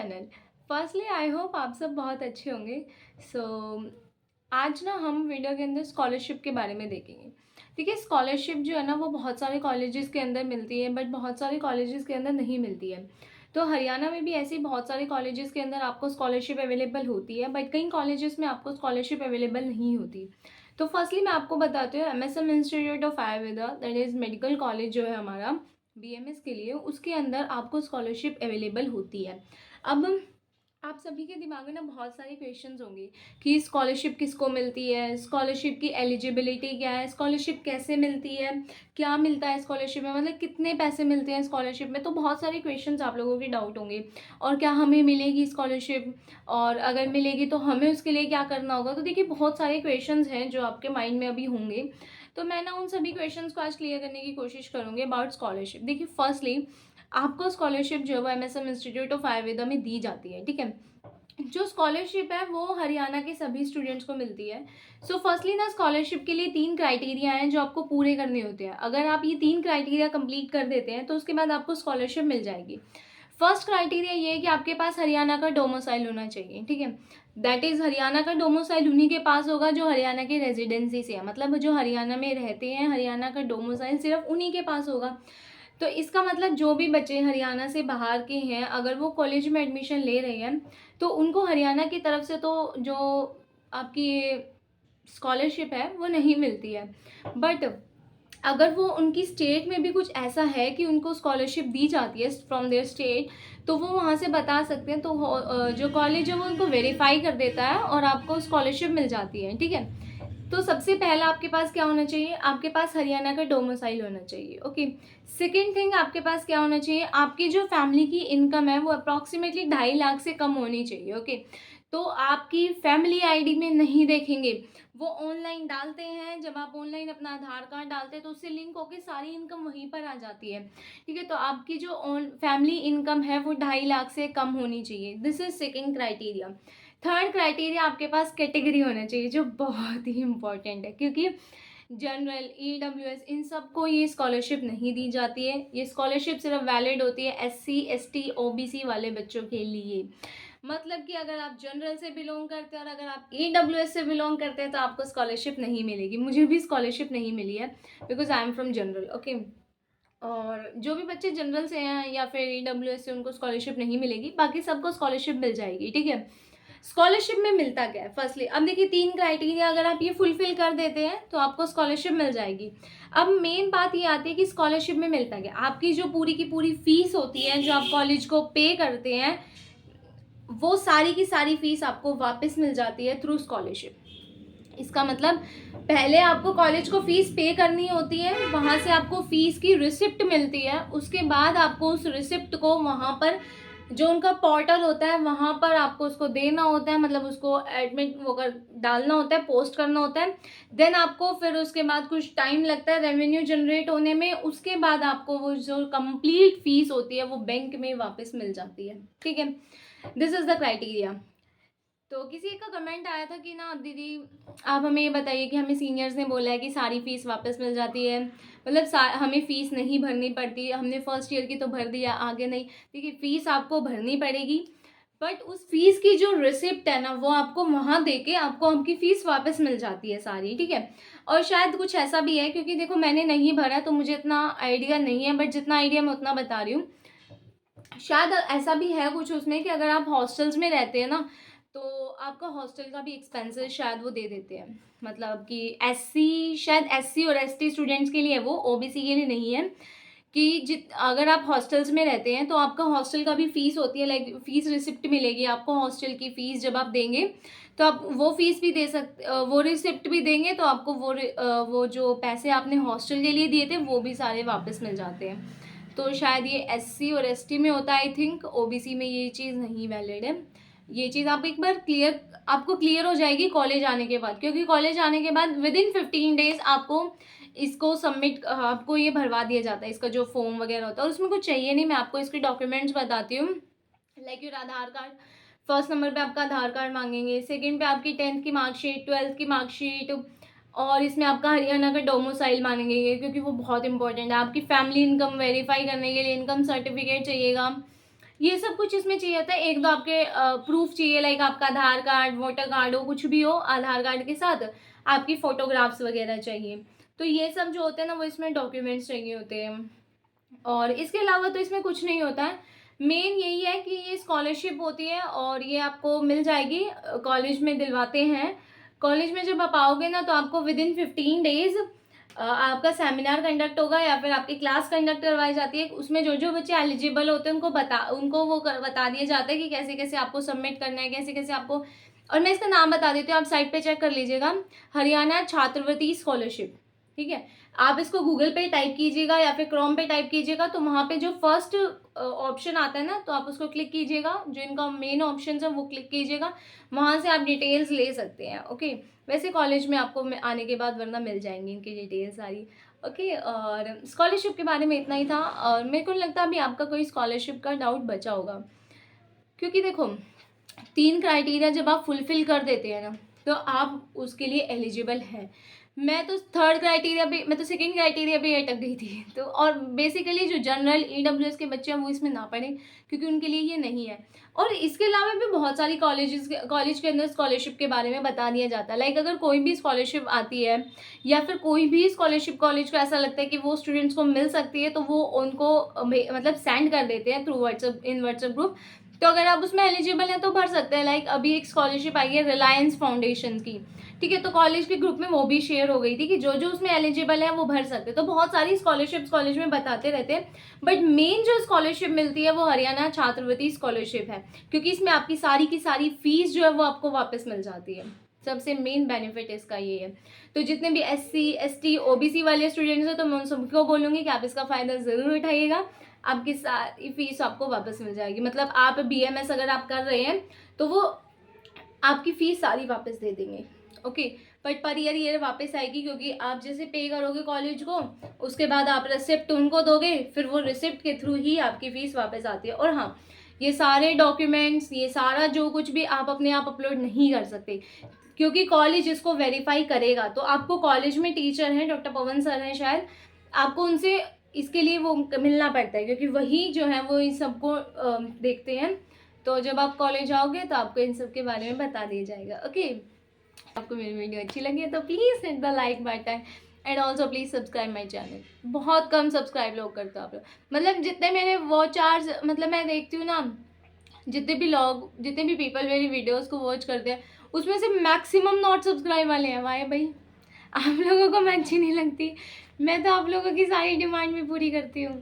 Channel. Firstly I hope आप सब बहुत अच्छे होंगे। सो आज ना हम वीडियो के अंदर स्कॉलरशिप के बारे में देखेंगे। देखिए, स्कॉलरशिप जो है ना वो बहुत सारे कॉलेजेस के अंदर मिलती है, बट बहुत सारे कॉलेजेस के अंदर नहीं मिलती है। तो हरियाणा में भी ऐसी बहुत सारे कॉलेजेस के अंदर आपको स्कॉलरशिप अवेलेबल होती है, बट कई कॉलेजेस में आपको स्कॉलरशिप अवेलेबल नहीं होती। तो फर्स्टली मैं आपको बताती हूँ, MSM institute of Ayurveda, that is medical college जो है हमारा बीएमएस के लिए, उसके अंदर आपको स्कॉलरशिप अवेलेबल होती है। अब आप सभी के दिमाग में ना बहुत सारे क्वेश्चंस होंगे कि स्कॉलरशिप किसको मिलती है, स्कॉलरशिप की एलिजिबिलिटी क्या है, स्कॉलरशिप कैसे मिलती है, क्या मिलता है स्कॉलरशिप में, मतलब कितने पैसे मिलते हैं स्कॉलरशिप में। तो बहुत सारे क्वेश्चंस आप लोगों के डाउट होंगे। और क्या हमें मिलेगी स्कॉलरशिप, और अगर मिलेगी तो हमें उसके लिए क्या करना होगा। तो देखिए, बहुत सारे क्वेश्चंस हैं जो आपके माइंड में अभी होंगे। तो मैं ना उन सभी क्वेश्चंस को आज क्लियर करने की कोशिश करूँगी अबाउट स्कॉलरशिप। देखिए, फर्स्टली आपको स्कॉलरशिप जो है वो एमएसएम इंस्टीट्यूट ऑफ आयुर्वेदा में दी जाती है, ठीक है। जो स्कॉलरशिप है वो हरियाणा के सभी स्टूडेंट्स को मिलती है। सो फर्स्टली ना, स्कॉलरशिप के लिए 3 क्राइटेरिया हैं जो आपको पूरे करने होते हैं। अगर आप ये 3 क्राइटेरिया कंप्लीट कर देते हैं तो उसके बाद आपको स्कॉलरशिप मिल जाएगी। फर्स्ट क्राइटेरिया ये है कि आपके पास हरियाणा का डोमिसाइल होना चाहिए, ठीक है। दैट इज़ हरियाणा का डोमिसाइल उन्हीं के पास होगा जो हरियाणा की रेजिडेंसी से है, मतलब जो हरियाणा में रहते हैं, हरियाणा का डोमिसाइल सिर्फ उन्हीं के पास होगा। तो इसका मतलब जो भी बच्चे हरियाणा से बाहर के हैं, अगर वो कॉलेज में एडमिशन ले रहे हैं तो उनको हरियाणा की तरफ से तो जो आपकी स्कॉलरशिप है वो नहीं मिलती है। बट अगर वो उनकी स्टेट में भी कुछ ऐसा है कि उनको स्कॉलरशिप दी जाती है फ्रॉम देयर स्टेट, तो वो वहाँ से बता सकते हैं। तो जो कॉलेज है वो उनको वेरीफाई कर देता है और आपको स्कॉलरशिप मिल जाती है, ठीक है। तो सबसे पहला आपके पास क्या होना चाहिए, आपके पास हरियाणा का डोमिसाइल होना चाहिए, ओके। सेकेंड थिंग, आपके पास क्या होना चाहिए, आपकी जो फैमिली की इनकम है वो अप्रॉक्सीमेटली 2.5 लाख से कम होनी चाहिए, ओके। तो आपकी फैमिली आईडी में नहीं देखेंगे, वो ऑनलाइन डालते हैं। जब आप ऑनलाइन अपना आधार कार्ड डालते हैं तो उससे लिंक होकर सारी इनकम वहीं पर आ जाती है, ठीक है। तो आपकी जो फैमिली इनकम है वो 2.5 लाख से कम होनी चाहिए। This is second criteria. Third criteria, आपके पास कैटेगरी होना चाहिए, जो बहुत ही इंपॉर्टेंट है, क्योंकि जनरल, ईडब्ल्यूएस, इन सबको ये स्कॉलरशिप नहीं दी जाती है। ये स्कॉलरशिप सिर्फ वैलिड होती है एससी, एसटी, ओबीसी वाले बच्चों के लिए। मतलब कि अगर आप जनरल से बिलोंग करते हैं और अगर आप ईडब्ल्यूएस से बिलोंग करते हैं तो आपको स्कॉलरशिप नहीं मिलेगी। मुझे भी स्कॉलरशिप नहीं मिली है because I am from general, okay. और जो भी बच्चे जनरल से हैं या फिर ईडब्ल्यूएस से, उनको स्कॉलरशिप नहीं मिलेगी, बाकी सबको स्कॉलरशिप मिल जाएगी, ठीक है। स्कॉलरशिप में मिलता क्या है, फर्स्टली अब देखिए 3 क्राइटेरिया अगर आप ये फुलफिल कर देते हैं तो आपको स्कॉलरशिप मिल जाएगी। अब मेन बात ये आती है कि स्कॉलरशिप में मिलता क्या, आपकी जो पूरी की पूरी फीस होती है जो आप कॉलेज को पे करते हैं, वो सारी की सारी फीस आपको वापस मिल जाती है थ्रू स्कॉलरशिप। इसका मतलब पहले आपको कॉलेज को फीस पे करनी होती है, वहाँ से आपको फीस की रिसिप्ट मिलती है, उसके बाद आपको उस रिसिप्ट को वहाँ पर जो उनका पोर्टल होता है वहाँ पर आपको उसको देना होता है, मतलब उसको एडमिट वो कर डालना होता है, पोस्ट करना होता है। देन आपको फिर उसके बाद कुछ टाइम लगता है रेवेन्यू जनरेट होने में, उसके बाद आपको वो जो कंप्लीट फीस होती है वो बैंक में वापस मिल जाती है, ठीक है। This is the criteria. तो किसी एक का कमेंट आया था कि ना दीदी आप हमें ये बताइए कि हमें सीनियर्स ने बोला है कि सारी फीस वापस मिल जाती है, मतलब हमें फ़ीस नहीं भरनी पड़ती, हमने फर्स्ट ईयर की तो भर दिया, आगे नहीं। देखिए, फ़ीस आपको भरनी पड़ेगी, बट उस फीस की जो रिसिप्ट है ना वो आपको वहाँ दे के आपको आपकी फ़ीस वापस मिल जाती है सारी, ठीक है। और शायद कुछ ऐसा भी है, क्योंकि देखो मैंने नहीं भरा तो मुझे इतना आइडिया नहीं है, बट जितना आइडिया मैं उतना बता रही हूँ। शायद ऐसा भी है कुछ उसमें कि अगर आप हॉस्टल्स में रहते हैं ना तो आपका हॉस्टल का भी एक्सपेंसेस शायद वो दे देते हैं। मतलब कि एससी, शायद एससी और एसटी स्टूडेंट्स के लिए है वो, ओबीसी के लिए नहीं है। कि अगर आप हॉस्टल्स में रहते हैं तो आपका हॉस्टल का भी फ़ीस होती है, लाइक फ़ीस रिसिप्ट मिलेगी आपको हॉस्टल की फ़ीस जब आप देंगे, तो आप वो फ़ीस भी दे सकते, वो रिसिप्ट भी देंगे तो आपको वो जो पैसे आपने हॉस्टल के लिए दिए थे वो भी सारे वापस मिल जाते हैं। तो शायद ये एससी और एसटी में होता है आई थिंक, ओबीसी में ये चीज़ नहीं वैलिड है। ये चीज़ आप एक बार आपको क्लियर हो जाएगी कॉलेज आने के बाद, क्योंकि कॉलेज आने के बाद विदिन 15 डेज़ आपको इसको सबमिट, आपको ये भरवा दिया जाता है, इसका जो फॉर्म वगैरह होता है। और उसमें कुछ चाहिए नहीं, मैं आपको इसके डॉक्यूमेंट्स बताती हूँ। Like your Aadhaar card, first number पे आपका आधार कार्ड मांगेंगे, सेकंड पे आपकी 10th की मार्कशीट, 12th की मार्कशीट, और इसमें आपका हरियाणा का डोमिसाइल मांगेंगे क्योंकि वो बहुत इंपॉर्टेंट है। आपकी फैमिली इनकम वेरीफाई करने के लिए इनकम सर्टिफिकेट चाहिएगा। ये सब कुछ इसमें चाहिए होता है। एक तो आपके प्रूफ चाहिए, लाइक आपका आधार कार्ड, वोटर कार्ड हो, कुछ भी हो, आधार कार्ड के साथ आपकी फ़ोटोग्राफ्स वगैरह चाहिए। तो ये सब जो होते हैं ना वो इसमें डॉक्यूमेंट्स चाहिए होते हैं। और इसके अलावा तो इसमें कुछ नहीं होता है। मेन यही है कि ये स्कॉलरशिप होती है और ये आपको मिल जाएगी, कॉलेज में दिलवाते हैं। कॉलेज में जब आप आओगे ना तो आपको विदिन 15 डेज़ आपका सेमिनार कंडक्ट होगा या फिर आपकी क्लास कंडक्ट करवाई जाती है। उसमें जो जो बच्चे एलिजिबल होते हैं उनको वो बता दिया जाता है कि कैसे कैसे आपको सबमिट करना है, कैसे कैसे आपको। और मैं इसका नाम बता देती हूँ, आप साइट पे चेक कर लीजिएगा, हरियाणा छात्रवृत्ति स्कॉलरशिप। ठीक है, आप इसको गूगल पे टाइप कीजिएगा या फिर क्रोम पे टाइप कीजिएगा, तो वहाँ पे जो फर्स्ट ऑप्शन आता है ना तो आप उसको क्लिक कीजिएगा, जो इनका मेन ऑप्शन है वो क्लिक कीजिएगा। वहाँ से आप डिटेल्स ले सकते हैं। ओके, वैसे कॉलेज में आपको आने के बाद वरना मिल जाएंगी इनकी डिटेल्स सारी। ओके, और स्कॉलरशिप के बारे में इतना ही था। और मेरे को नहीं लगता अभी आपका कोई स्कॉलरशिप का डाउट बचा होगा, क्योंकि देखो 3 क्राइटेरिया जब आप फुलफिल कर देते हैं ना तो आप उसके लिए एलिजिबल हैं। मैं तो सेकंड क्राइटेरिया पे अटक गई थी। तो और बेसिकली जो जनरल ईडब्ल्यूएस के बच्चे हैं वो इसमें ना पढ़ें, क्योंकि उनके लिए ये नहीं है। और इसके अलावा भी बहुत सारी कॉलेज के अंदर स्कॉलरशिप के बारे में बता दिया जाता है। लाइक अगर कोई भी स्कॉलरशिप आती है या फिर कोई भी स्कॉलरशिप कॉलेज को ऐसा लगता है कि वो स्टूडेंट्स को मिल सकती है, तो वो उनको मतलब सेंड कर देते हैं थ्रू व्हाट्सएप ग्रुप। तो अगर आप उसमें एलिजिबल हैं तो भर सकते हैं। लाइक अभी एक स्कॉलरशिप आई है रिलायंस फाउंडेशन की, ठीक है, तो कॉलेज के ग्रुप में वो भी शेयर हो गई थी कि जो जो उसमें एलिजिबल है वो भर सकते हैं। तो बहुत सारी स्कॉलरशिप कॉलेज में बताते रहते हैं, बट मेन जो स्कॉलरशिप मिलती है वो हरियाणा छात्रवृत्ति स्कॉलरशिप है, क्योंकि इसमें आपकी सारी की सारी फीस जो है वो आपको वापस मिल जाती है। सबसे मेन बेनिफिट इसका ये है। तो जितने भी SC ST OBC वाले स्टूडेंट्स हैं तो मैं उन सबको बोलूँगी कि आप इसका फ़ायदा ज़रूर उठाइएगा। आपकी सारी फीस आपको वापस मिल जाएगी। मतलब आप BMS अगर आप कर रहे हैं तो वो आपकी फीस सारी वापस दे देंगे। ओके, बट पर ईयर ये वापस आएगी, क्योंकि आप जैसे पे करोगे कॉलेज को, उसके बाद आप रिसिप्ट उनको दोगे, फिर वो रिसिप्ट के थ्रू ही आपकी फ़ीस वापस आती है। और हाँ, ये सारे डॉक्यूमेंट्स, ये सारा जो कुछ भी आप अपने आप अपलोड नहीं कर सकते, क्योंकि कॉलेज इसको वेरीफाई करेगा। तो आपको कॉलेज में टीचर हैं, डॉक्टर पवन सर हैं शायद, आपको उनसे इसके लिए वो मिलना पड़ता है, क्योंकि वही जो है वो इन सबको देखते हैं। तो जब आप कॉलेज आओगे तो आपको इन सब के बारे में बता दिया जाएगा। ओके, आपको मेरी वीडियो अच्छी लगी है तो please hit the like button and also please subscribe my channel. बहुत कम सब्सक्राइब लोग करते हो आप लोग, मतलब जितने मेरे वॉच आवर्स, मतलब मैं देखती हूँ ना, जितने भी पीपल मेरी वीडियोस को वॉच करते हैं उसमें से मैक्सिमम नॉट सब्सक्राइब वाले हैं। वाई भाई, आप लोगों को मैं अच्छी नहीं लगती? मैं तो आप लोगों की सारी डिमांड भी पूरी करती हूँ।